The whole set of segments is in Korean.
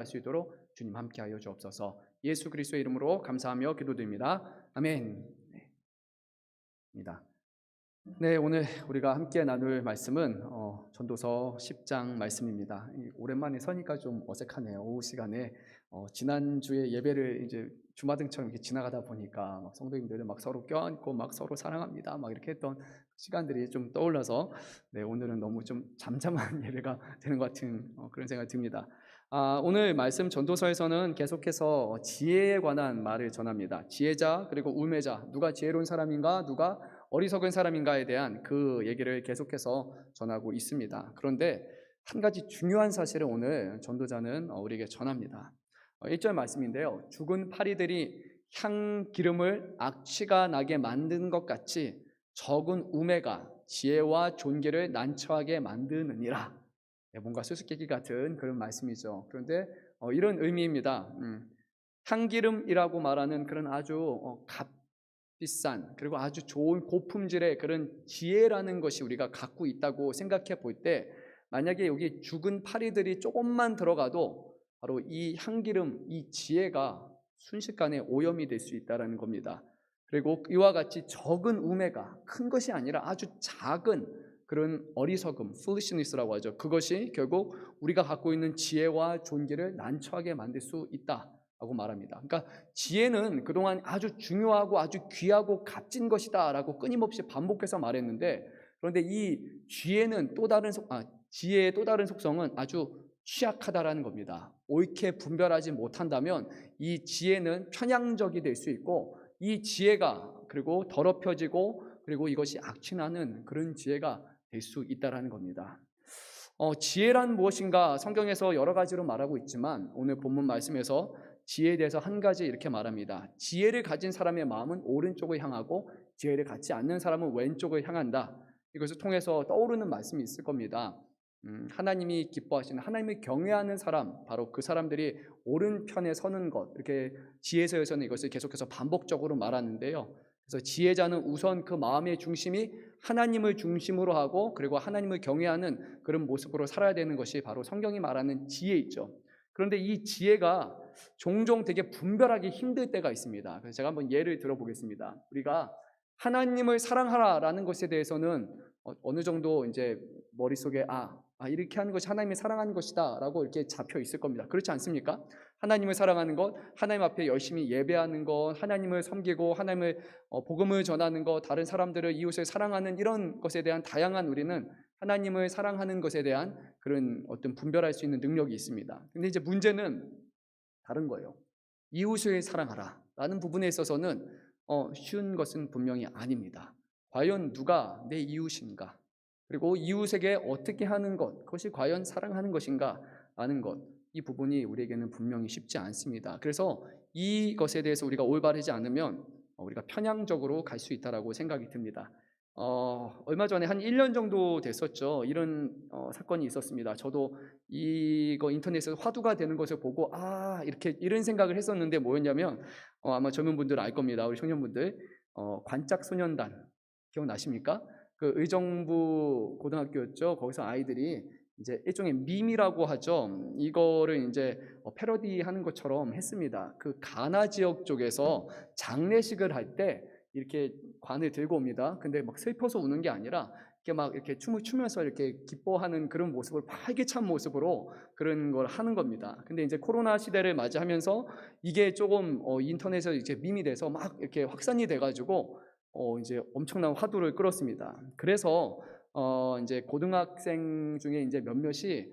할 수 있도록 주님 함께하여 주옵소서. 예수 그리스도의 이름으로 감사하며 기도드립니다. 아멘. 입니다. 네, 오늘 우리가 함께 나눌 말씀은 전도서 10장 말씀입니다. 오랜만에 서니까 좀 어색하네요. 오후 시간에 지난주에 예배를 이제 주마등처럼 이렇게 지나가다 보니까 막 성도님들은 막 서로 껴안고 막 서로 사랑합니다 막 이렇게 했던 시간들이 좀 떠올라서 네, 오늘은 너무 좀 잠잠한 예배가 되는 것 같은 그런 생각이 듭니다. 오늘 말씀 전도서에서는 계속해서 지혜에 관한 말을 전합니다. 지혜자 그리고 우매자, 누가 지혜로운 사람인가, 누가 어리석은 사람인가에 대한 그 얘기를 계속해서 전하고 있습니다. 그런데 한 가지 중요한 사실을 오늘 전도자는 우리에게 전합니다. 1절 말씀인데요. 죽은 파리들이 향기름을 악취가 나게 만든 것 같이 적은 우매가 지혜와 존귀를 난처하게 만드느니라. 뭔가 수수께끼 같은 그런 말씀이죠. 그런데 이런 의미입니다. 향기름이라고 말하는 그런 아주 값비싼 그리고 아주 좋은 고품질의 그런 지혜라는 것이 우리가 갖고 있다고 생각해 볼 때, 만약에 여기 죽은 파리들이 조금만 들어가도 바로 이 향기름, 이 지혜가 순식간에 오염이 될 수 있다는 겁니다. 그리고 이와 같이 적은 우매가, 큰 것이 아니라 아주 작은 그런 어리석음, foolishness라고 하죠. 그것이 결국 우리가 갖고 있는 지혜와 존귀를 난처하게 만들 수 있다라고 말합니다. 그러니까 지혜는 그동안 아주 중요하고 아주 귀하고 값진 것이다 라고 끊임없이 반복해서 말했는데, 그런데 이 지혜는 지혜의 또 다른 속성은 아주 취약하다라는 겁니다. 옳게 분별하지 못한다면 이 지혜는 편향적이 될 수 있고, 이 지혜가 그리고 더럽혀지고 그리고 이것이 악취나는 그런 지혜가 될 수 있다라는 겁니다. 지혜란 무엇인가 성경에서 여러 가지로 말하고 있지만 오늘 본문 말씀에서 지혜에 대해서 한 가지 이렇게 말합니다. 지혜를 가진 사람의 마음은 오른쪽을 향하고 지혜를 갖지 않는 사람은 왼쪽을 향한다. 이것을 통해서 떠오르는 말씀이 있을 겁니다. 하나님이 기뻐하시는, 하나님을 경외하는 사람, 바로 그 사람들이 오른편에 서는 것, 이렇게 지혜서에서는 이것을 계속해서 반복적으로 말하는데요. 그래서 지혜자는 우선 그 마음의 중심이 하나님을 중심으로 하고 그리고 하나님을 경외하는 그런 모습으로 살아야 되는 것이 바로 성경이 말하는 지혜이죠. 그런데 이 지혜가 종종 되게 분별하기 힘들 때가 있습니다. 그래서 제가 한번 예를 들어보겠습니다. 우리가 하나님을 사랑하라라는 것에 대해서는 어느 정도 이제 머릿속에 이렇게 하는 것이 하나님을 사랑하는 것이다 라고 이렇게 잡혀 있을 겁니다. 그렇지 않습니까? 하나님을 사랑하는 것, 하나님 앞에 열심히 예배하는 것, 하나님을 섬기고 하나님을 복음을 전하는 것, 다른 사람들을, 이웃을 사랑하는 이런 것에 대한 다양한, 우리는 하나님을 사랑하는 것에 대한 그런 어떤 분별할 수 있는 능력이 있습니다. 근데 이제 문제는 다른 거예요. 이웃을 사랑하라 라는 부분에 있어서는 쉬운 것은 분명히 아닙니다. 과연 누가 내 이웃인가? 그리고 이웃에게 어떻게 하는 것, 그것이 과연 사랑하는 것인가 라는 것, 이 부분이 우리에게는 분명히 쉽지 않습니다. 그래서 이것에 대해서 우리가 올바르지 않으면 우리가 편향적으로 갈 수 있다고 생각이 듭니다. 얼마 전에 한 1년 정도 됐었죠. 이런 사건이 있었습니다. 저도 이거 인터넷에서 화두가 되는 것을 보고 이렇게 이런 생각을 했었는데, 뭐였냐면 아마 젊은 분들 알 겁니다. 우리 청년분들, 관짝소년단 기억나십니까? 그 의정부 고등학교였죠. 거기서 아이들이 이제 일종의 밈이라고 하죠. 이거를 이제 패러디하는 것처럼 했습니다. 그 가나 지역 쪽에서 장례식을 할 때 이렇게 관을 들고 옵니다. 근데 막 슬퍼서 우는 게 아니라 이렇게 막 이렇게 춤을 추면서 이렇게 기뻐하는 그런 모습을, 활기찬 모습으로 그런 걸 하는 겁니다. 근데 이제 코로나 시대를 맞이하면서 이게 조금 인터넷에서 이제 밈이 돼서 막 이렇게 확산이 돼가지고 이제 엄청난 화두를 끌었습니다. 그래서 이제 고등학생 중에 이제 몇몇이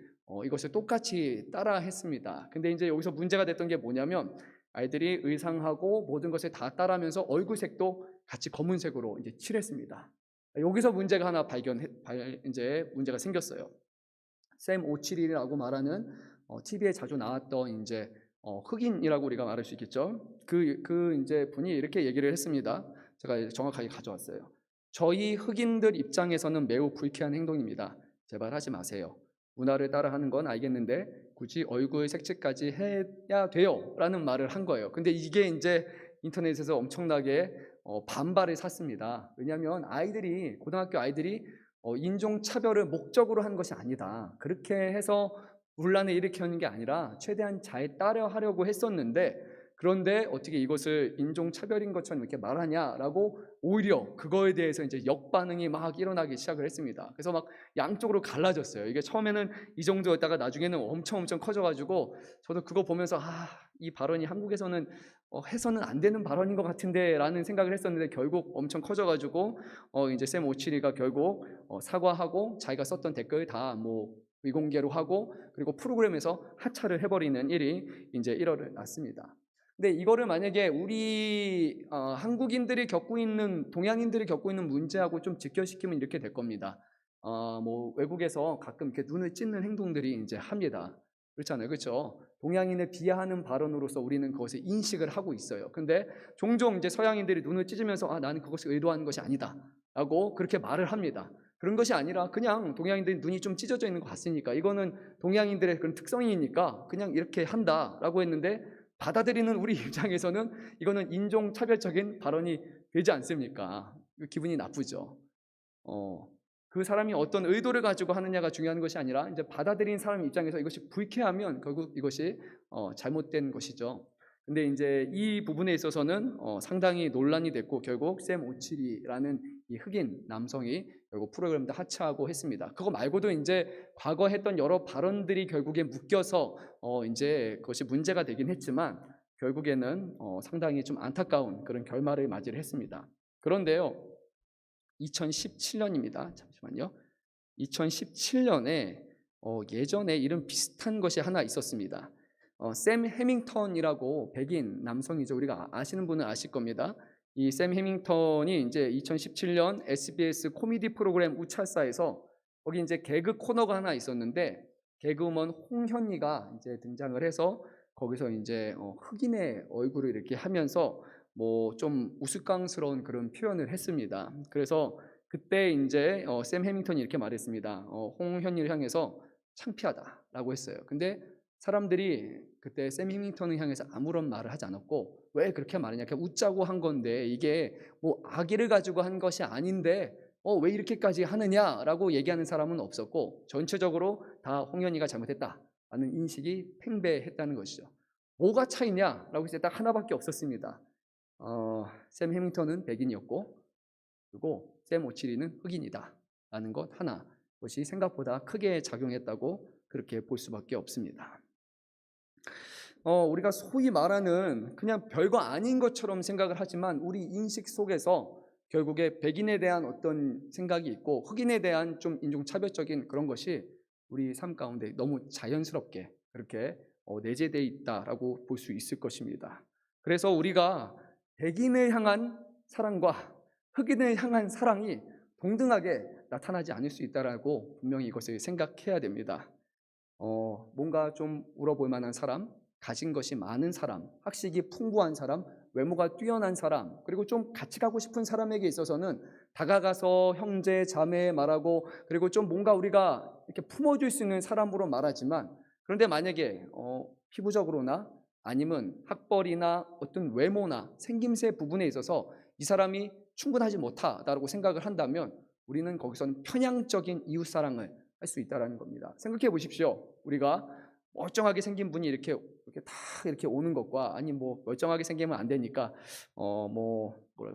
이것을 똑같이 따라 했습니다. 근데 이제 여기서 문제가 됐던 게 뭐냐면, 아이들이 의상하고 모든 것을 다 따라하면서 얼굴색도 같이 검은색으로 이제 칠했습니다. 여기서 문제가 하나 이제 문제가 생겼어요. 샘 오칠이라고 말하는 TV에 자주 나왔던 이제 흑인이라고 우리가 말할 수 있겠죠. 그 이제 분이 이렇게 얘기를 했습니다. 제가 정확하게 가져왔어요. 저희 흑인들 입장에서는 매우 불쾌한 행동입니다. 제발 하지 마세요. 문화를 따라하는 건 알겠는데 굳이 얼굴 색칠까지 해야 돼요 라는 말을 한 거예요. 근데 이게 이제 인터넷에서 엄청나게 반발을 샀습니다. 왜냐하면 고등학교 아이들이 인종차별을 목적으로 한 것이 아니다. 그렇게 해서 분란을 일으키는 게 아니라 최대한 잘 따라하려고 했었는데, 그런데 어떻게 이것을 인종차별인 것처럼 이렇게 말하냐라고 오히려 그거에 대해서 이제 역반응이 막 일어나기 시작을 했습니다. 그래서 막 양쪽으로 갈라졌어요. 이게 처음에는 이 정도였다가 나중에는 엄청 커져가지고, 저도 그거 보면서 이 발언이 한국에서는 해서는 안 되는 발언인 것 같은데 라는 생각을 했었는데, 결국 엄청 커져가지고 이제 샘 오치리가 결국 사과하고 자기가 썼던 댓글 다 뭐 비공개로 하고, 그리고 프로그램에서 하차를 해버리는 일이 이제 일어났습니다. 근데 이거를 만약에 우리 한국인들이 겪고 있는, 동양인들이 겪고 있는 문제하고 좀 직결시키면 이렇게 될 겁니다. 뭐 외국에서 가끔 이렇게 눈을 찢는 행동들이 이제 합니다. 그렇잖아요, 그렇죠? 동양인을 비하하는 발언으로서 우리는 그것을 인식을 하고 있어요. 근데 종종 이제 서양인들이 눈을 찢으면서 나는 그것을 의도하는 것이 아니다라고 그렇게 말을 합니다. 그런 것이 아니라 그냥 동양인들이 눈이 좀 찢어져 있는 것 같으니까, 이거는 동양인들의 그런 특성이니까 그냥 이렇게 한다라고 했는데, 받아들이는 우리 입장에서는 이거는 인종차별적인 발언이 되지 않습니까? 기분이 나쁘죠. 그 사람이 어떤 의도를 가지고 하느냐가 중요한 것이 아니라, 이제 받아들인 사람 입장에서 이것이 불쾌하면 결국 이것이 잘못된 것이죠. 근데 이제 이 부분에 있어서는 상당히 논란이 됐고, 결국 샘 오치리라는 이 흑인 남성이 결국 프로그램도 하차하고 했습니다. 그거 말고도 이제 과거 했던 여러 발언들이 결국에 묶여서 이제 그것이 문제가 되긴 했지만, 결국에는 상당히 좀 안타까운 그런 결말을 맞이를 했습니다. 그런데요, 2017년입니다. 잠시만요. 2017년에 예전에 이런 비슷한 것이 하나 있었습니다. 샘 해밍턴이라고 백인 남성이죠. 우리가 아시는 분은 아실 겁니다. 이 샘 해밍턴이 이제 2017년 SBS 코미디 프로그램 우차사에서, 거기 이제 개그 코너가 하나 있었는데, 개그우먼 홍현희가 이제 등장을 해서 거기서 이제 흑인의 얼굴을 이렇게 하면서 뭐 좀 우스꽝스러운 그런 표현을 했습니다. 그래서 그때 이제 샘 해밍턴이 이렇게 말했습니다. 홍현희를 향해서 창피하다라고 했어요. 근데 사람들이 그때 샘 해밍턴을 향해서 아무런 말을 하지 않았고, 왜 그렇게 말하냐, 그냥 웃자고 한 건데 이게 뭐 악의를 가지고 한 것이 아닌데 왜 이렇게까지 하느냐라고 얘기하는 사람은 없었고, 전체적으로 다 홍현희가 잘못했다라는 인식이 팽배했다는 것이죠. 뭐가 차이냐라고 했을 때 딱 하나밖에 없었습니다. 샘 해밍턴은 백인이었고, 그리고 샘 오치리는 흑인이다 라는 것 하나, 그것이 생각보다 크게 작용했다고 그렇게 볼 수밖에 없습니다. 우리가 소위 말하는 그냥 별거 아닌 것처럼 생각을 하지만, 우리 인식 속에서 결국에 백인에 대한 어떤 생각이 있고, 흑인에 대한 좀 인종차별적인 그런 것이 우리 삶 가운데 너무 자연스럽게 그렇게 내재되어 있다라고 볼 수 있을 것입니다. 그래서 우리가 백인을 향한 사랑과 흑인을 향한 사랑이 동등하게 나타나지 않을 수 있다라고 분명히 이것을 생각해야 됩니다. 뭔가 좀 울어볼 만한 사람, 가진 것이 많은 사람, 학식이 풍부한 사람, 외모가 뛰어난 사람, 그리고 좀 같이 가고 싶은 사람에게 있어서는 다가가서 형제, 자매 말하고, 그리고 좀 뭔가 우리가 이렇게 품어줄 수 있는 사람으로 말하지만, 그런데 만약에 피부적으로나 아니면 학벌이나 어떤 외모나 생김새 부분에 있어서 이 사람이 충분하지 못하다고 생각을 한다면, 우리는 거기서는 편향적인 이웃사랑을 할 수 있다는 겁니다. 생각해 보십시오. 우리가 멀쩡하게 생긴 분이 이렇게 다 이렇게 오는 것과, 아니 뭐 멀쩡하게 생기면 안 되니까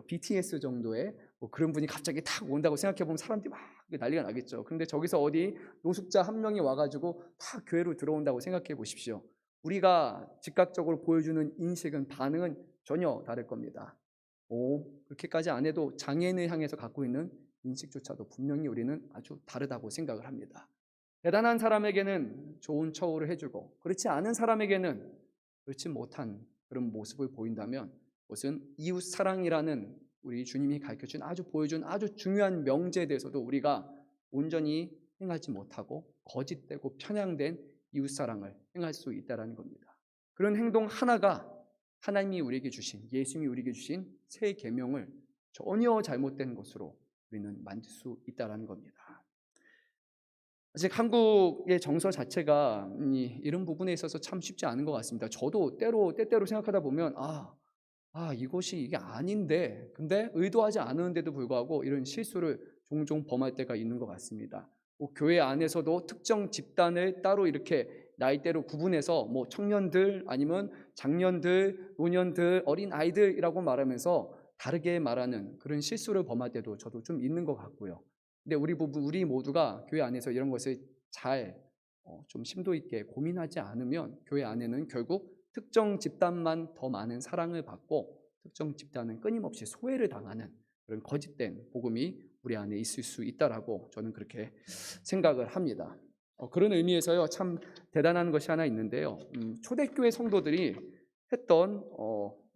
BTS 정도의 뭐 그런 분이 갑자기 탁 온다고 생각해 보면 사람들이 막 난리가 나겠죠. 그런데 저기서 어디 노숙자 한 명이 와가지고 다 교회로 들어온다고 생각해 보십시오. 우리가 즉각적으로 보여주는 인식은, 반응은 전혀 다를 겁니다. 그렇게까지 안 해도 장애인을 향해서 갖고 있는 인식조차도 분명히 우리는 아주 다르다고 생각을 합니다. 대단한 사람에게는 좋은 처우를 해주고, 그렇지 않은 사람에게는 그렇지 못한 그런 모습을 보인다면, 그것은 이웃 사랑이라는 우리 주님이 가르쳐준, 보여준 아주 중요한 명제에 대해서도 우리가 온전히 행하지 못하고 거짓되고 편향된 이웃 사랑을 행할 수 있다는 겁니다. 그런 행동 하나가 하나님이 우리에게 주신, 예수님이 우리에게 주신 새 계명을 전혀 잘못된 것으로 우리는 만들 수 있다는 겁니다. 아직 한국의 정서 자체가 이런 부분에 있어서 참 쉽지 않은 것 같습니다. 저도 때때로 생각하다 보면 이것이 이게 아닌데, 근데 의도하지 않았는데도 불구하고 이런 실수를 종종 범할 때가 있는 것 같습니다. 교회 안에서도 특정 집단을 따로 이렇게 나이대로 구분해서 뭐 청년들 아니면 장년들, 노년들, 어린 아이들이라고 말하면서 다르게 말하는 그런 실수를 범할 때도 저도 좀 있는 것 같고요. 근데 우리 모두가 교회 안에서 이런 것을 잘 좀 심도 있게 고민하지 않으면 교회 안에는 결국 특정 집단만 더 많은 사랑을 받고 특정 집단은 끊임없이 소외를 당하는 그런 거짓된 복음이 우리 안에 있을 수 있다라고 저는 그렇게 생각을 합니다. 그런 의미에서요, 참 대단한 것이 하나 있는데요. 초대교회 성도들이 했던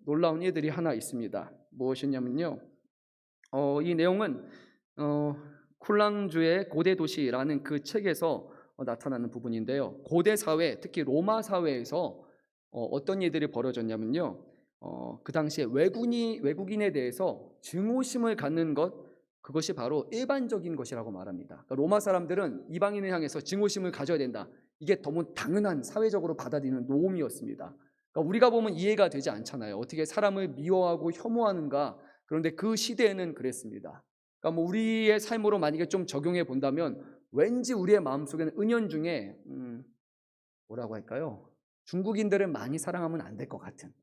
놀라운 일들이 하나 있습니다. 무엇이냐면요, 이 내용은 쿨랑주의 고대 도시라는 그 책에서 나타나는 부분인데요. 고대 사회, 특히 로마 사회에서 어떤 일들이 벌어졌냐면요, 그 당시에 외국인에 대해서 증오심을 갖는 것, 그것이 바로 일반적인 것이라고 말합니다. 그러니까 로마 사람들은 이방인을 향해서 증오심을 가져야 된다. 이게 너무 당연한 사회적으로 받아들이는 노음이었습니다. 그러니까 우리가 보면 이해가 되지 않잖아요. 어떻게 사람을 미워하고 혐오하는가. 그런데 그 시대에는 그랬습니다. 그러니까 뭐 우리의 삶으로 만약에 좀 적용해 본다면 왠지 우리의 마음속에는 은연중에 뭐라고 할까요? 중국인들을 많이 사랑하면 안 될 것 같은,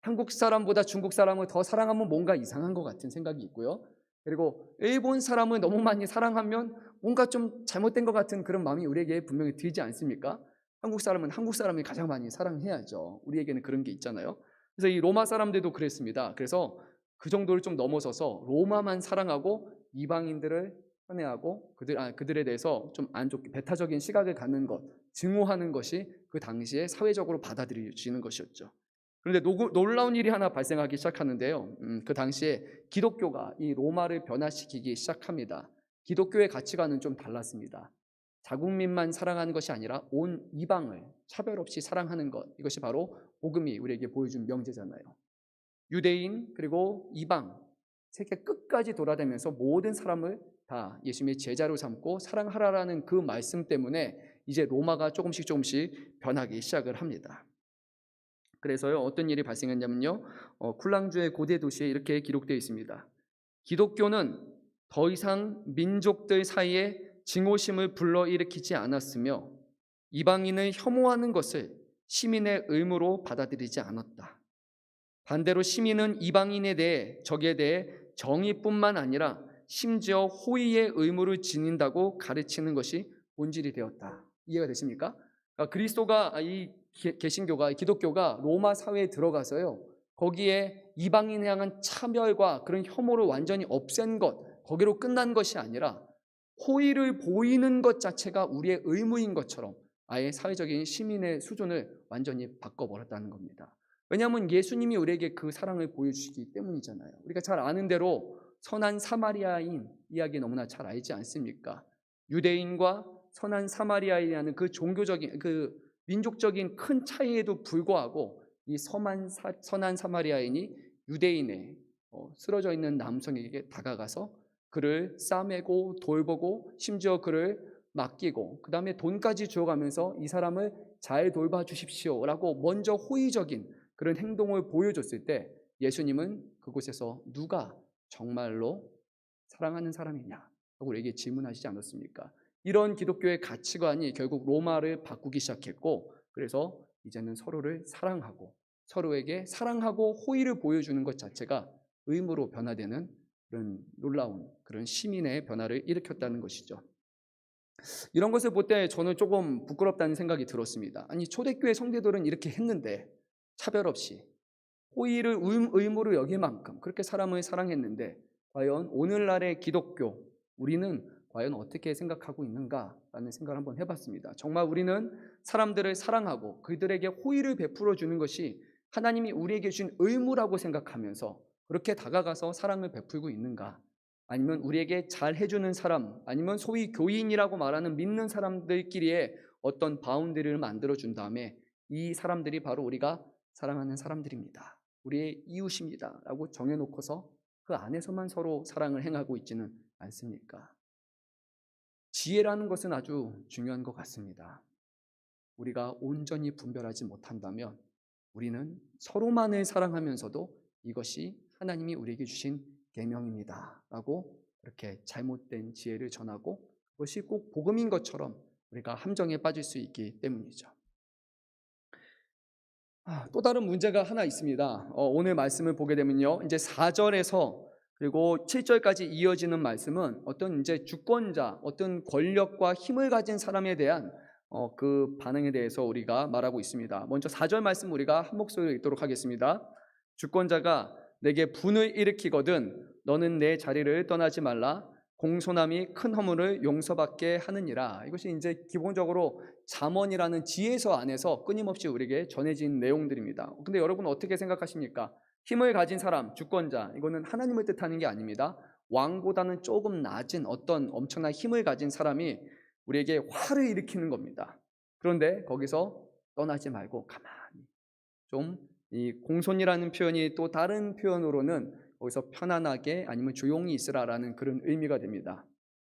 한국 사람보다 중국 사람을 더 사랑하면 뭔가 이상한 것 같은 생각이 있고요. 그리고 일본 사람을 너무 많이 사랑하면 뭔가 좀 잘못된 것 같은 그런 마음이 우리에게 분명히 들지 않습니까? 한국 사람은 한국 사람을 가장 많이 사랑해야죠. 우리에게는 그런 게 있잖아요. 그래서 이 로마 사람들도 그랬습니다. 그래서 그 정도를 좀 넘어서서 로마만 사랑하고 이방인들을 편애하고 그들에 대해서 좀 안 좋게 배타적인 시각을 갖는 것, 증오하는 것이 그 당시에 사회적으로 받아들여지는 것이었죠. 그런데 놀라운 일이 하나 발생하기 시작하는데요. 그 당시에 기독교가 이 로마를 변화시키기 시작합니다. 기독교의 가치관은 좀 달랐습니다. 자국민만 사랑하는 것이 아니라 온 이방을 차별 없이 사랑하는 것, 이것이 바로 복음이 우리에게 보여준 명제잖아요. 유대인 그리고 이방, 세계 끝까지 돌아다니면서 모든 사람을 다 예수님의 제자로 삼고 사랑하라라는 그 말씀 때문에 이제 로마가 조금씩 변하기 시작을 합니다. 그래서요, 어떤 일이 발생했냐면요, 쿨랑주의 고대 도시에 이렇게 기록되어 있습니다. 기독교는 더 이상 민족들 사이에 증오심을 불러일으키지 않았으며 이방인을 혐오하는 것을 시민의 의무로 받아들이지 않았다. 반대로 시민은 이방인에 대해 적에 대해 정의뿐만 아니라 심지어 호의의 의무를 지닌다고 가르치는 것이 본질이 되었다. 이해가 되십니까? 그러니까 그리스도가 이 개신교가 기독교가 로마 사회에 들어가서요, 거기에 이방인에 향한 차별과 그런 혐오를 완전히 없앤 것, 거기로 끝난 것이 아니라 호의를 보이는 것 자체가 우리의 의무인 것처럼 아예 사회적인 시민의 수준을 완전히 바꿔버렸다는 겁니다. 왜냐하면 예수님이 우리에게 그 사랑을 보여주시기 때문이잖아요. 우리가 잘 아는 대로 선한 사마리아인 이야기 너무나 잘 알지 않습니까? 유대인과 선한 사마리아인이라는 그 종교적인 그 민족적인 큰 차이에도 불구하고 이 선한 사마리아인이 유대인의 쓰러져 있는 남성에게 다가가서 그를 싸매고 돌보고 심지어 그를 맡기고 그 다음에 돈까지 주어가면서 이 사람을 잘 돌봐주십시오 라고 먼저 호의적인 그런 행동을 보여줬을 때 예수님은 그곳에서 누가 정말로 사랑하는 사람이냐 하고 우리에게 질문하시지 않았습니까? 이런 기독교의 가치관이 결국 로마를 바꾸기 시작했고, 그래서 이제는 서로를 사랑하고 서로에게 사랑하고 호의를 보여주는 것 자체가 의무로 변화되는 그런 놀라운 그런 시민의 변화를 일으켰다는 것이죠. 이런 것을 볼 때 저는 조금 부끄럽다는 생각이 들었습니다. 아니, 초대교회 성도들은 이렇게 했는데 차별 없이 호의를 의무로 여길 만큼 그렇게 사람을 사랑했는데 과연 오늘날의 기독교 우리는 과연 어떻게 생각하고 있는가라는 생각을 한번 해봤습니다. 정말 우리는 사람들을 사랑하고 그들에게 호의를 베풀어 주는 것이 하나님이 우리에게 주신 의무라고 생각하면서 그렇게 다가가서 사랑을 베풀고 있는가? 아니면 우리에게 잘 해주는 사람, 아니면 소위 교인이라고 말하는 믿는 사람들끼리의 어떤 바운드리를 만들어준 다음에 이 사람들이 바로 우리가 사랑하는 사람들입니다, 우리의 이웃입니다 라고 정해놓고서 그 안에서만 서로 사랑을 행하고 있지는 않습니까? 지혜라는 것은 아주 중요한 것 같습니다. 우리가 온전히 분별하지 못한다면 우리는 서로만을 사랑하면서도 이것이 하나님이 우리에게 주신 계명입니다 라고 그렇게 잘못된 지혜를 전하고 그것이 꼭 복음인 것처럼 우리가 함정에 빠질 수 있기 때문이죠. 또 다른 문제가 하나 있습니다. 오늘 말씀을 보게 되면요, 이제 4절에서 그리고 7절까지 이어지는 말씀은 어떤 이제 주권자, 어떤 권력과 힘을 가진 사람에 대한 그 반응에 대해서 우리가 말하고 있습니다. 먼저 4절 말씀 우리가 한 목소리로 읽도록 하겠습니다. 주권자가 내게 분을 일으키거든 너는 내 자리를 떠나지 말라. 공손함이 큰 허물을 용서받게 하느니라. 이것이 이제 기본적으로 잠언이라는 지혜서 안에서 끊임없이 우리에게 전해진 내용들입니다. 근데 여러분 어떻게 생각하십니까? 힘을 가진 사람, 주권자, 이거는 하나님을 뜻하는 게 아닙니다. 왕보다는 조금 낮은 어떤 엄청난 힘을 가진 사람이 우리에게 화를 일으키는 겁니다. 그런데 거기서 떠나지 말고 가만히 좀, 이 공손이라는 표현이 또 다른 표현으로는 거기서 편안하게 아니면 조용히 있으라라는 그런 의미가 됩니다.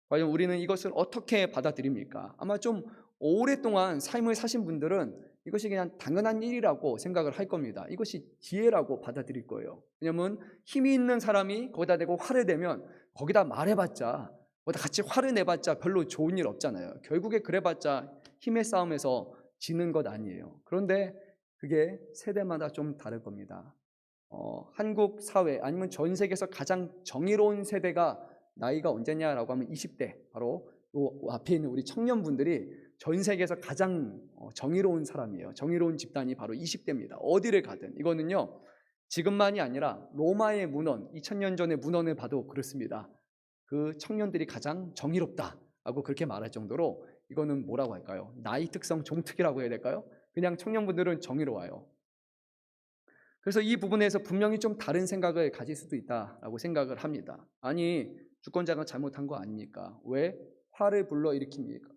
과연 우리는 이것을 어떻게 받아들입니까? 아마 좀 오랫동안 삶을 사신 분들은 이것이 그냥 당연한 일이라고 생각을 할 겁니다. 이것이 지혜라고 받아들일 거예요. 왜냐하면 힘이 있는 사람이 거기다 대고 화를 내면 거기다 말해봤자, 거기다 같이 화를 내봤자 별로 좋은 일 없잖아요. 결국에 그래봤자 힘의 싸움에서 지는 것 아니에요. 그런데 그게 세대마다 좀 다를 겁니다. 한국 사회 아니면 전 세계에서 가장 정의로운 세대가 나이가 언제냐라고 하면 20대, 바로 요 앞에 있는 우리 청년분들이 전 세계에서 가장 정의로운 사람이에요. 정의로운 집단이 바로 20대입니다. 어디를 가든. 이거는요, 지금만이 아니라 로마의 문헌, 2000년 전의 문헌을 봐도 그렇습니다. 그 청년들이 가장 정의롭다라고 그렇게 말할 정도로, 이거는 뭐라고 할까요? 나이 특성 종특이라고 해야 될까요? 그냥 청년분들은 정의로워요. 그래서 이 부분에서 분명히 좀 다른 생각을 가질 수도 있다라고 생각을 합니다. 아니, 주권자가 잘못한 거 아닙니까? 왜 화를 불러일으킵니까?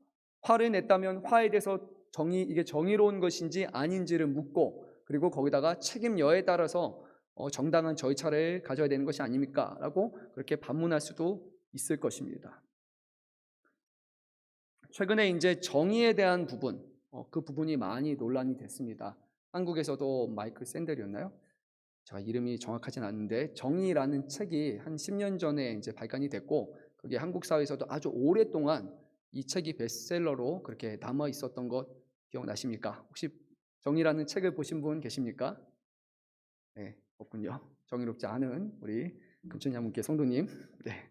화를 냈다면 화에 대해서 이게 정의로운 것인지 아닌지를 묻고, 그리고 거기다가 책임여에 따라서 정당한 절차를 가져야 되는 것이 아닙니까? 라고 그렇게 반문할 수도 있을 것입니다. 최근에 이제 정의에 대한 부분, 그 부분이 많이 논란이 됐습니다. 한국에서도 마이클 샌델이었나요? 제가 이름이 정확하진 않은데, 정의라는 책이 한 10년 전에 이제 발간이 됐고, 그게 한국 사회에서도 아주 오랫동안 이 책이 베스트셀러로 그렇게 남아 있었던 것 기억나십니까? 혹시 정의라는 책을 보신 분 계십니까? 네, 없군요. 정의롭지 않은 우리 금천야문께 성도님. 네.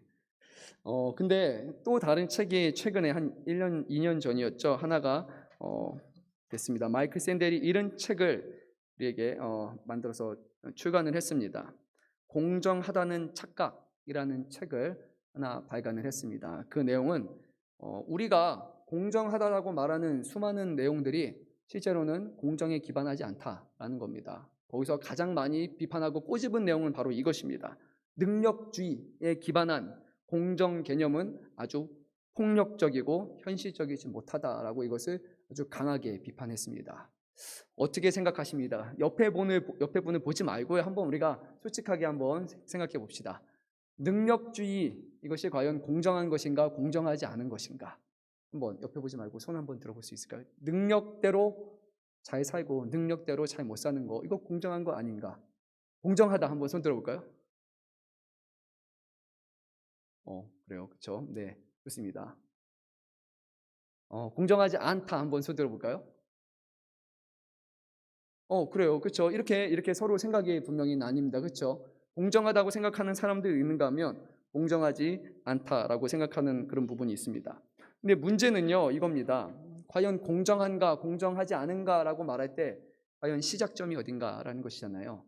근데 또 다른 책이 최근에 한 1년, 2년 전이었죠. 하나가 됐습니다. 마이클 샌델이 이런 책을 우리에게 만들어서 출간을 했습니다. 공정하다는 착각이라는 책을 하나 발간을 했습니다. 그 내용은 우리가 공정하다라고 말하는 수많은 내용들이 실제로는 공정에 기반하지 않다라는 겁니다. 거기서 가장 많이 비판하고 꼬집은 내용은 바로 이것입니다. 능력주의에 기반한 공정 개념은 아주 폭력적이고 현실적이지 못하다라고 이것을 아주 강하게 비판했습니다. 어떻게 생각하십니다? 옆에 분을 보지 말고요, 한번 우리가 솔직하게 한번 생각해 봅시다. 능력주의, 이것이 과연 공정한 것인가, 공정하지 않은 것인가? 한번 옆에 보지 말고 손 한번 들어볼 수 있을까요? 능력대로 잘 살고 능력대로 잘 못 사는 거, 이거 공정한 거 아닌가? 공정하다 한번 손 들어볼까요? 그래요. 그렇죠. 네, 좋습니다. 공정하지 않다 한번 손 들어볼까요? 그래요. 그렇죠. 이렇게 서로 생각이 분명히 나뉩니다. 그렇죠? 공정하다고 생각하는 사람들이 있는가 하면 공정하지 않다라고 생각하는 그런 부분이 있습니다. 근데 문제는요, 이겁니다. 과연 공정한가, 공정하지 않은가라고 말할 때 과연 시작점이 어딘가라는 것이잖아요.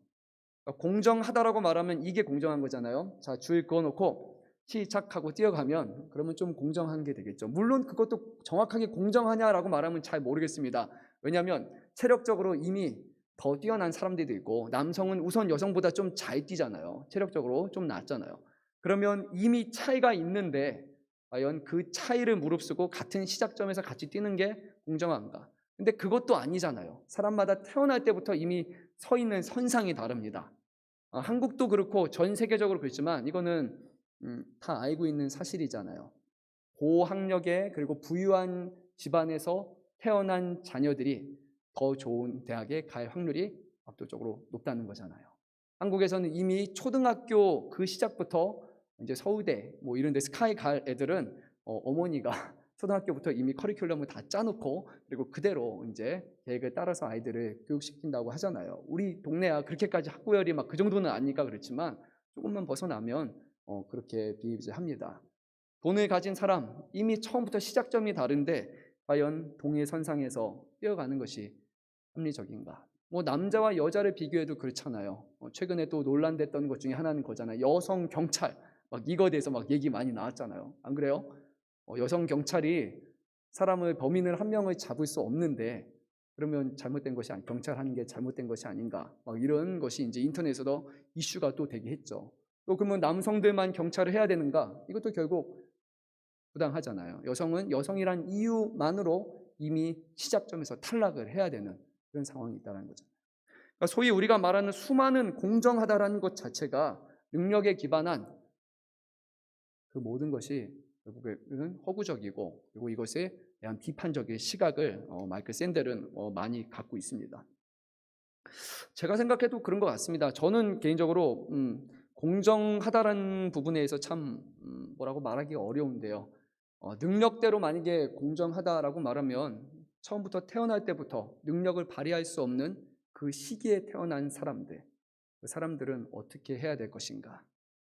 그러니까 공정하다라고 말하면 이게 공정한 거잖아요. 자, 줄 그어놓고 시작하고 뛰어가면 그러면 좀 공정한 게 되겠죠. 물론 그것도 정확하게 공정하냐라고 말하면 잘 모르겠습니다. 왜냐하면 체력적으로 이미 더 뛰어난 사람들도 있고, 남성은 우선 여성보다 좀 잘 뛰잖아요. 체력적으로 좀 낫잖아요. 그러면 이미 차이가 있는데 과연 그 차이를 무릅쓰고 같은 시작점에서 같이 뛰는 게 공정한가? 근데 그것도 아니잖아요. 사람마다 태어날 때부터 이미 서 있는 선상이 다릅니다. 한국도 그렇고 전 세계적으로 그렇지만 이거는 다 알고 있는 사실이잖아요. 고학력의 그리고 부유한 집안에서 태어난 자녀들이 더 좋은 대학에 갈 확률이 압도적으로 높다는 거잖아요. 한국에서는 이미 초등학교 그 시작부터 이제 서울대 뭐 이런 데 스카이 갈 애들은 어머니가 초등학교부터 이미 커리큘럼을 다 짜놓고 그리고 그대로 이제 계획을 따라서 아이들을 교육시킨다고 하잖아요. 우리 동네야 그렇게까지 학구열이 막 그 정도는 아니까 그렇지만 조금만 벗어나면 그렇게 비일비재합니다. 돈을 가진 사람 이미 처음부터 시작점이 다른데 과연 동일선상에서 뛰어가는 것이 합리적인가? 뭐 남자와 여자를 비교해도 그렇잖아요. 최근에 또 논란됐던 것 중에 하나는 거잖아요. 여성 경찰 막 이거에 대해서 막 얘기 많이 나왔잖아요. 안 그래요? 여성 경찰이 사람을 범인을 한 명을 잡을 수 없는데 그러면 잘못된 것이 경찰 하는 게 잘못된 것이 아닌가? 막 이런 것이 이제 인터넷에서 이슈가 또 되게 했죠. 또 그러면 남성들만 경찰을 해야 되는가? 이것도 결국 부당하잖아요. 여성은 여성이란 이유만으로 이미 시작점에서 탈락을 해야 되는 그런 상황이 있다는 거죠. 그러니까 소위 우리가 말하는 수많은 공정하다라는 것 자체가 능력에 기반한 그 모든 것이 결국에는 허구적이고 그리고 이것에 대한 비판적인 시각을 마이클 샌델은 많이 갖고 있습니다. 제가 생각해도 그런 것 같습니다. 저는 개인적으로 공정하다라는 부분에 대해서 참 뭐라고 말하기가 어려운데요. 능력대로 만약에 공정하다라고 말하면 처음부터 태어날 때부터 능력을 발휘할 수 없는 그 시기에 태어난 사람들, 그 사람들은 어떻게 해야 될 것인가?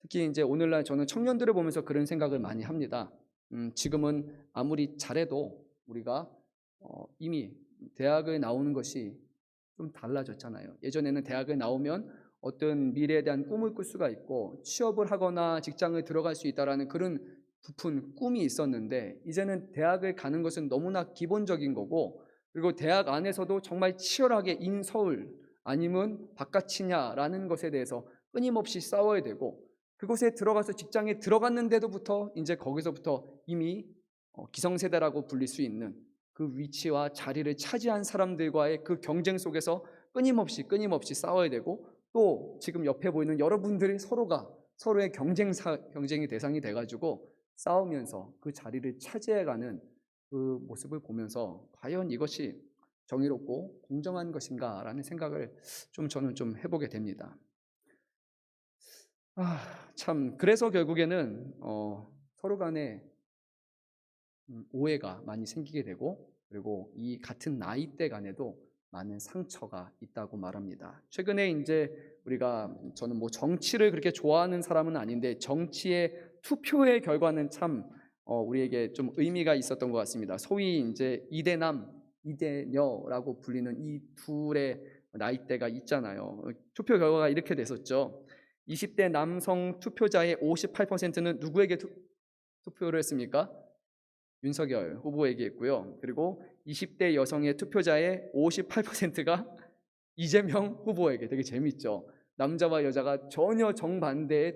특히 이제 오늘날 저는 청년들을 보면서 그런 생각을 많이 합니다. 지금은 아무리 잘해도 우리가 이미 대학을 나오는 것이 좀 달라졌잖아요. 예전에는 대학을 나오면 어떤 미래에 대한 꿈을 꿀 수가 있고 취업을 하거나 직장을 들어갈 수 있다라는 그런 부푼 꿈이 있었는데 이제는 대학을 가는 것은 너무나 기본적인 거고 그리고 대학 안에서도 정말 치열하게 인서울 아니면 바깥이냐라는 것에 대해서 끊임없이 싸워야 되고 그곳에 들어가서 직장에 들어갔는데도부터 이제 거기서부터 이미 기성세대라고 불릴 수 있는 그 위치와 자리를 차지한 사람들과의 그 경쟁 속에서 끊임없이 싸워야 되고 또 지금 옆에 보이는 여러분들이 서로가 서로의 경쟁의 대상이 돼가지고 싸우면서 그 자리를 차지해가는 그 모습을 보면서 과연 이것이 정의롭고 공정한 것인가라는 생각을 저는 좀 해보게 됩니다. 참 그래서 결국에는 서로 간에 오해가 많이 생기게 되고 그리고 이 같은 나이대 간에도 많은 상처가 있다고 말합니다. 최근에 이제 저는 뭐 정치를 그렇게 좋아하는 사람은 아닌데 정치의 투표의 결과는 참 우리에게 좀 의미가 있었던 것 같습니다. 소위 이제 이대남, 이대녀라고 불리는 이 둘의 나이대가 있잖아요. 투표 결과가 이렇게 됐었죠. 20대 남성 투표자의 58%는 누구에게 투표를 했습니까? 윤석열 후보에게 했고요. 그리고 20대 여성의 투표자의 58%가 이재명 후보에게. 되게 재밌죠. 남자와 여자가 전혀 정반대의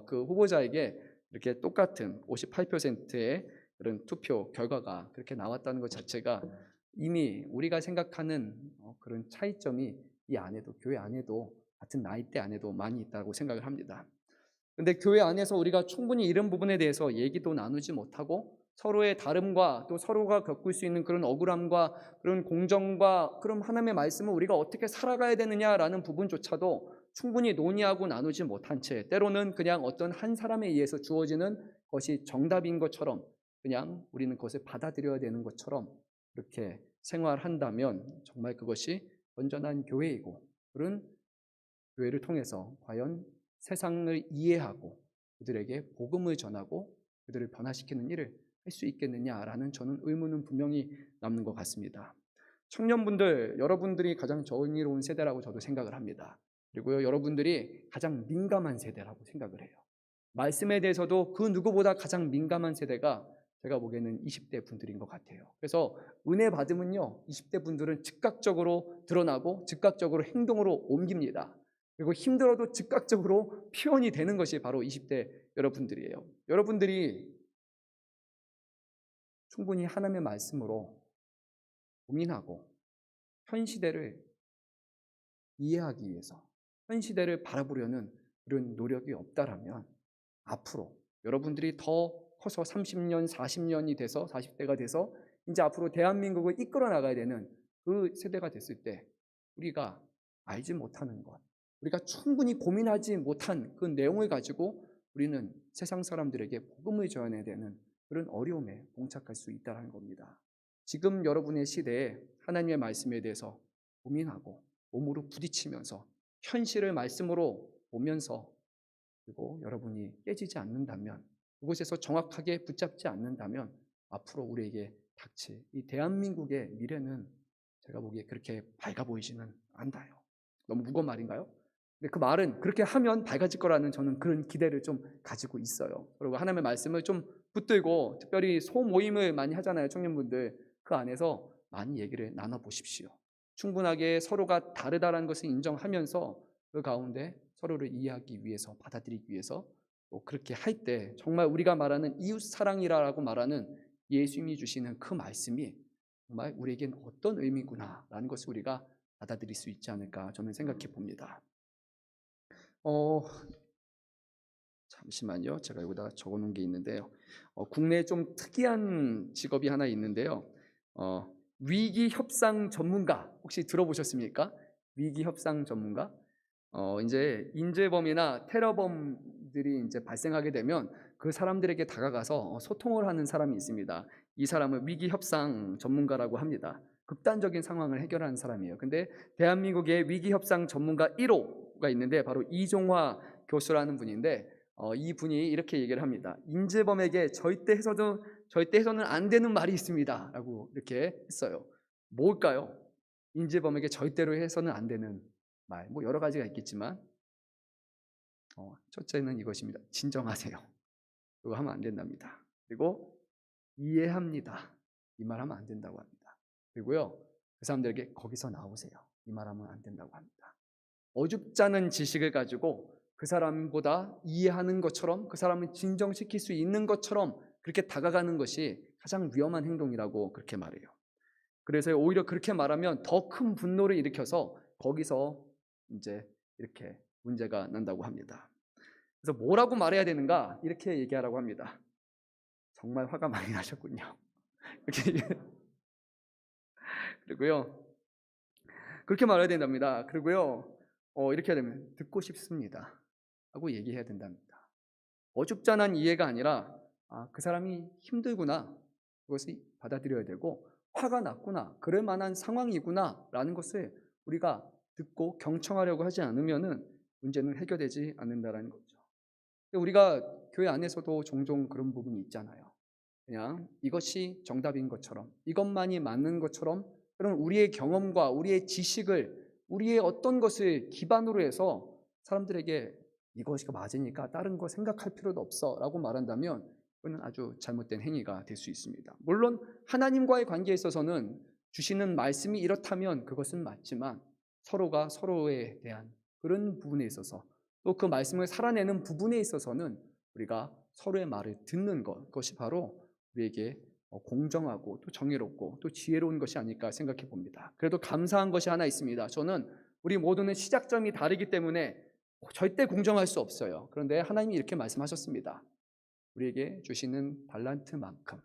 그 후보자에게 이렇게 똑같은 58%의 그런 투표 결과가 그렇게 나왔다는 것 자체가 이미 우리가 생각하는 그런 차이점이 이 안에도 교회 안에도 같은 나이대 안에도 많이 있다고 생각을 합니다. 근데 교회 안에서 우리가 충분히 이런 부분에 대해서 얘기도 나누지 못하고 서로의 다름과 또 서로가 겪을 수 있는 그런 억울함과 그런 공정과 그런 하나님의 말씀을 우리가 어떻게 살아가야 되느냐라는 부분조차도 충분히 논의하고 나누지 못한 채 때로는 그냥 어떤 한 사람에 의해서 주어지는 것이 정답인 것처럼 그냥 우리는 그것을 받아들여야 되는 것처럼 그렇게 생활한다면 정말 그것이 온전한 교회이고 그런 교회를 통해서 과연 세상을 이해하고 그들에게 복음을 전하고 그들을 변화시키는 일을 할 수 있겠느냐라는 저는 의문은 분명히 남는 것 같습니다. 청년분들, 여러분들이 가장 정의로운 세대라고 저도 생각을 합니다. 그리고요, 여러분들이 가장 민감한 세대라고 생각을 해요. 말씀에 대해서도 그 누구보다 가장 민감한 세대가 제가 보기에는 20대 분들인 것 같아요. 그래서 은혜 받으면요, 20대 분들은 즉각적으로 드러나고 즉각적으로 행동으로 옮깁니다. 그리고 힘들어도 즉각적으로 표현이 되는 것이 바로 20대 여러분들이에요. 여러분들이 충분히 하나님의 말씀으로 고민하고 현 시대를 이해하기 위해서 현 시대를 바라보려는 그런 노력이 없다라면 앞으로 여러분들이 더 커서 30년, 40년이 돼서 40대가 돼서 이제 앞으로 대한민국을 이끌어 나가야 되는 그 세대가 됐을 때 우리가 알지 못하는 것, 우리가 충분히 고민하지 못한 그 내용을 가지고 우리는 세상 사람들에게 복음을 전해야 되는 그런 어려움에 봉착할 수 있다는 겁니다. 지금 여러분의 시대에 하나님의 말씀에 대해서 고민하고 몸으로 부딪히면서 현실을 말씀으로 보면서, 그리고 여러분이 깨지지 않는다면, 그곳에서 정확하게 붙잡지 않는다면 앞으로 우리에게 닥칠 이 대한민국의 미래는 제가 보기에 그렇게 밝아 보이지는 않아요. 너무 무거운 말인가요? 근데 그 말은 그렇게 하면 밝아질 거라는 저는 그런 기대를 좀 가지고 있어요. 그리고 하나님의 말씀을 좀 붙들고, 특별히 소모임을 많이 하잖아요, 청년분들. 그 안에서 많이 얘기를 나눠보십시오. 충분하게 서로가 다르다는 것을 인정하면서 그 가운데 서로를 이해하기 위해서, 받아들이기 위해서, 또 그렇게 할 때 정말 우리가 말하는 이웃 사랑이라고 말하는 예수님이 주시는 그 말씀이 정말 우리에겐 어떤 의미구나라는 것을 우리가 받아들일 수 있지 않을까 저는 생각해 봅니다. 잠시만요. 제가 여기다 적어놓은 게 있는데요. 국내에 좀 특이한 직업이 하나 있는데요. 위기 협상 전문가 혹시 들어보셨습니까? 위기 협상 전문가? 이제 인재범이나 테러범들이 이제 발생하게 되면 그 사람들에게 다가가서 소통을 하는 사람이 있습니다. 이 사람을 위기 협상 전문가라고 합니다. 극단적인 상황을 해결하는 사람이에요. 근데 대한민국의 위기 협상 전문가 1호가 있는데 바로 이종화 교수라는 분인데, 이 분이 이렇게 얘기를 합니다. 인재범에게 절대 해서는 안 되는 말이 있습니다라고 이렇게 했어요. 뭘까요? 인재범에게 절대로 해서는 안 되는 말, 뭐 여러 가지가 있겠지만 첫째는 이것입니다. 진정하세요. 이거 하면 안 된답니다. 그리고 이해합니다. 이 말 하면 안 된다고 합니다. 그리고요, 그 사람들에게 거기서 나오세요. 이 말 하면 안 된다고 합니다. 어줍잖은 지식을 가지고 그 사람보다 이해하는 것처럼, 그 사람을 진정시킬 수 있는 것처럼 그렇게 다가가는 것이 가장 위험한 행동이라고 그렇게 말해요. 그래서 오히려 그렇게 말하면 더 큰 분노를 일으켜서 거기서 이제 이렇게 문제가 난다고 합니다. 그래서 뭐라고 말해야 되는가? 이렇게 얘기하라고 합니다. 정말 화가 많이 나셨군요. 그리고요, 그렇게 말해야 된답니다. 그리고요, 이렇게 해야 되면 듣고 싶습니다 하고 얘기해야 된답니다. 어줍잖은 이해가 아니라 그 사람이 힘들구나, 그것을 받아들여야 되고, 화가 났구나, 그럴 만한 상황이구나 라는 것을 우리가 듣고 경청하려고 하지 않으면 문제는 해결되지 않는다는 거죠. 우리가 교회 안에서도 종종 그런 부분이 있잖아요. 그냥 이것이 정답인 것처럼, 이것만이 맞는 것처럼, 그런 우리의 경험과 우리의 지식을, 우리의 어떤 것을 기반으로 해서 사람들에게 이것이 맞으니까 다른 거 생각할 필요도 없어 라고 말한다면 그건 아주 잘못된 행위가 될 수 있습니다. 물론 하나님과의 관계에 있어서는 주시는 말씀이 이렇다면 그것은 맞지만, 서로가 서로에 대한 그런 부분에 있어서, 또 그 말씀을 살아내는 부분에 있어서는 우리가 서로의 말을 듣는 것, 그것이 바로 우리에게 공정하고 또 정의롭고 또 지혜로운 것이 아닐까 생각해 봅니다. 그래도 감사한 것이 하나 있습니다. 저는 우리 모두는 시작점이 다르기 때문에 절대 공정할 수 없어요. 그런데 하나님이 이렇게 말씀하셨습니다. 우리에게 주시는 달란트만큼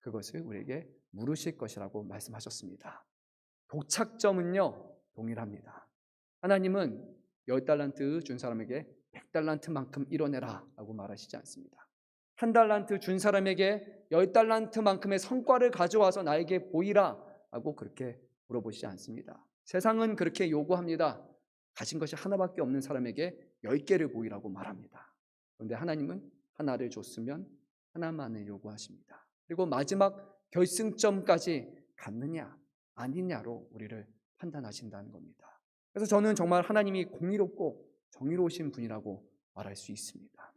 그것을 우리에게 물으실 것이라고 말씀하셨습니다. 도착점은요, 동일합니다. 하나님은 10달란트 준 사람에게 100달란트만큼 이뤄내라 라고 말하시지 않습니다. 1달란트 준 사람에게 10달란트만큼의 성과를 가져와서 나에게 보이라 라고 그렇게 물어보시지 않습니다. 세상은 그렇게 요구합니다. 가진 것이 하나밖에 없는 사람에게 10개를 보이라고 말합니다. 그런데 하나님은 하나를 줬으면 하나만을 요구하십니다. 그리고 마지막 결승점까지 갔느냐 아니냐로 우리를 판단하신다는 겁니다. 그래서 저는 정말 하나님이 공의롭고 정의로우신 분이라고 말할 수 있습니다.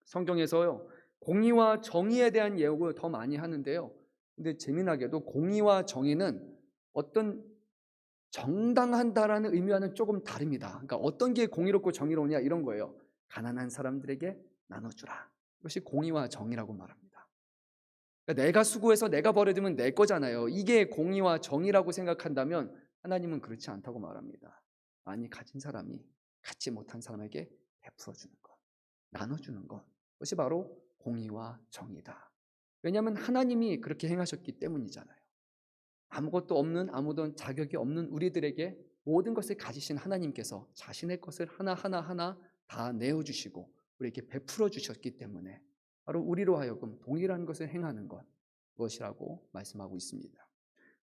성경에서요, 공의와 정의에 대한 예고를 더 많이 하는데요, 근데 재미나게도 공의와 정의는 어떤 정당한다라는 의미와는 조금 다릅니다. 그러니까 어떤 게 공의롭고 정의로우냐 이런 거예요. 가난한 사람들에게 나눠주라, 이것이 공의와 정의라고 말합니다. 그러니까 내가 수고해서 내가 벌어들이면 내 거잖아요. 이게 공의와 정의라고 생각한다면 하나님은 그렇지 않다고 말합니다. 많이 가진 사람이 갖지 못한 사람에게 베풀어주는 것, 나눠주는 것, 그것이 바로 공의와 정의다. 왜냐하면 하나님이 그렇게 행하셨기 때문이잖아요. 아무것도 없는, 아무런 자격이 없는 우리들에게 모든 것을 가지신 하나님께서 자신의 것을 하나하나 다 내어주시고 우리에게 베풀어 주셨기 때문에 바로 우리로 하여금 동일한 것을 행하는 그것이라고 말씀하고 있습니다.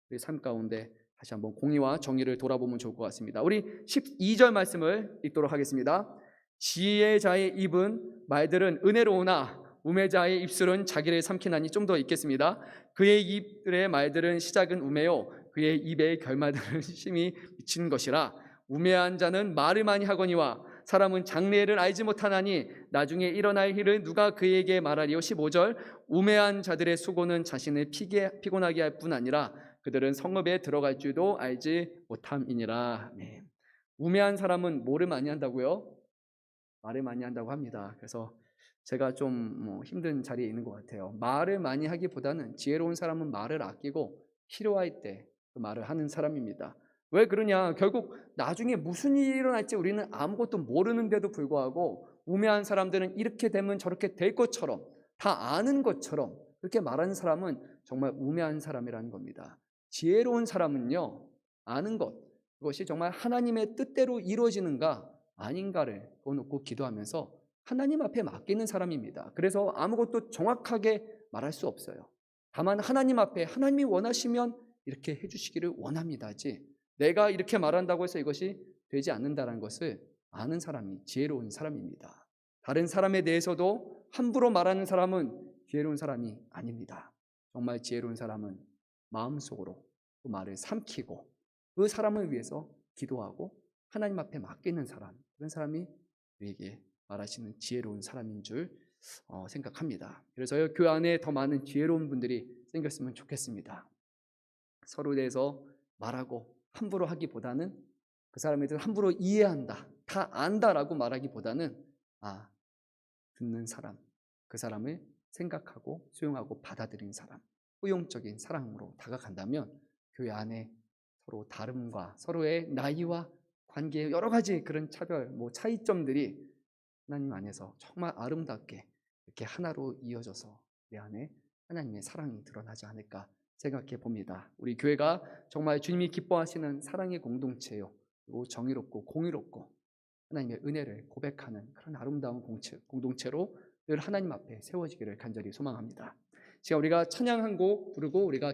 우리 삶 가운데 다시 한번 공의와 정의를 돌아보면 좋을 것 같습니다. 우리 12절 말씀을 읽도록 하겠습니다. 지혜자의 입은 말들은 은혜로우나 우매자의 입술은 자기를 삼키나니. 좀 더 읽겠습니다. 그의 입의 말들은 시작은 우매요 그의 입의 결말들은 심히 미치는 것이라. 우매한 자는 말을 많이 하거니와 사람은 장래를 알지 못하나니 나중에 일어날 일을 누가 그에게 말하리요. 15절 우매한 자들의 수고는 자신을 피곤하게 할 뿐 아니라 그들은 성읍에 들어갈 줄도 알지 못함이니라. 네. 우매한 사람은 뭐를 많이 한다고요? 말을 많이 한다고 합니다. 그래서 제가 좀 힘든 자리에 있는 것 같아요. 말을 많이 하기보다는 지혜로운 사람은 말을 아끼고 필요할 때 그 말을 하는 사람입니다. 왜 그러냐? 결국 나중에 무슨 일이 일어날지 우리는 아무것도 모르는데도 불구하고 우매한 사람들은 이렇게 되면 저렇게 될 것처럼 다 아는 것처럼 그렇게 말하는 사람은 정말 우매한 사람이라는 겁니다. 지혜로운 사람은요, 아는 것, 그것이 정말 하나님의 뜻대로 이루어지는가 아닌가를 놓고 기도하면서 하나님 앞에 맡기는 사람입니다. 그래서 아무것도 정확하게 말할 수 없어요. 다만 하나님 앞에 하나님이 원하시면 이렇게 해주시기를 원합니다지, 내가 이렇게 말한다고 해서 이것이 되지 않는다는 것을 아는 사람이 지혜로운 사람입니다. 다른 사람에 대해서도 함부로 말하는 사람은 지혜로운 사람이 아닙니다. 정말 지혜로운 사람은 마음속으로 그 말을 삼키고 그 사람을 위해서 기도하고 하나님 앞에 맡기는 사람, 그런 사람이 우리에게 말하시는 지혜로운 사람인 줄 생각합니다. 그래서요, 교회 안에 더 많은 지혜로운 분들이 생겼으면 좋겠습니다. 서로에 대해서 말하고 함부로 하기보다는 그 사람에 대해서 함부로 이해한다, 다 안다라고 말하기보다는 듣는 사람, 그 사람을 생각하고 수용하고 받아들이는 사람, 포용적인 사랑으로 다가간다면 교회 안에 서로 다름과 서로의 나이와 관계의 여러 가지 그런 차별, 차이점들이 하나님 안에서 정말 아름답게 이렇게 하나로 이어져서 내 안에 하나님의 사랑이 드러나지 않을까 생각해 봅니다. 우리 교회가 정말 주님이 기뻐하시는 사랑의 공동체요, 그리고 정의롭고 공의롭고 하나님의 은혜를 고백하는 그런 아름다운 공동체로 늘 하나님 앞에 세워지기를 간절히 소망합니다. 지금 우리가 찬양 한 곡 부르고 우리가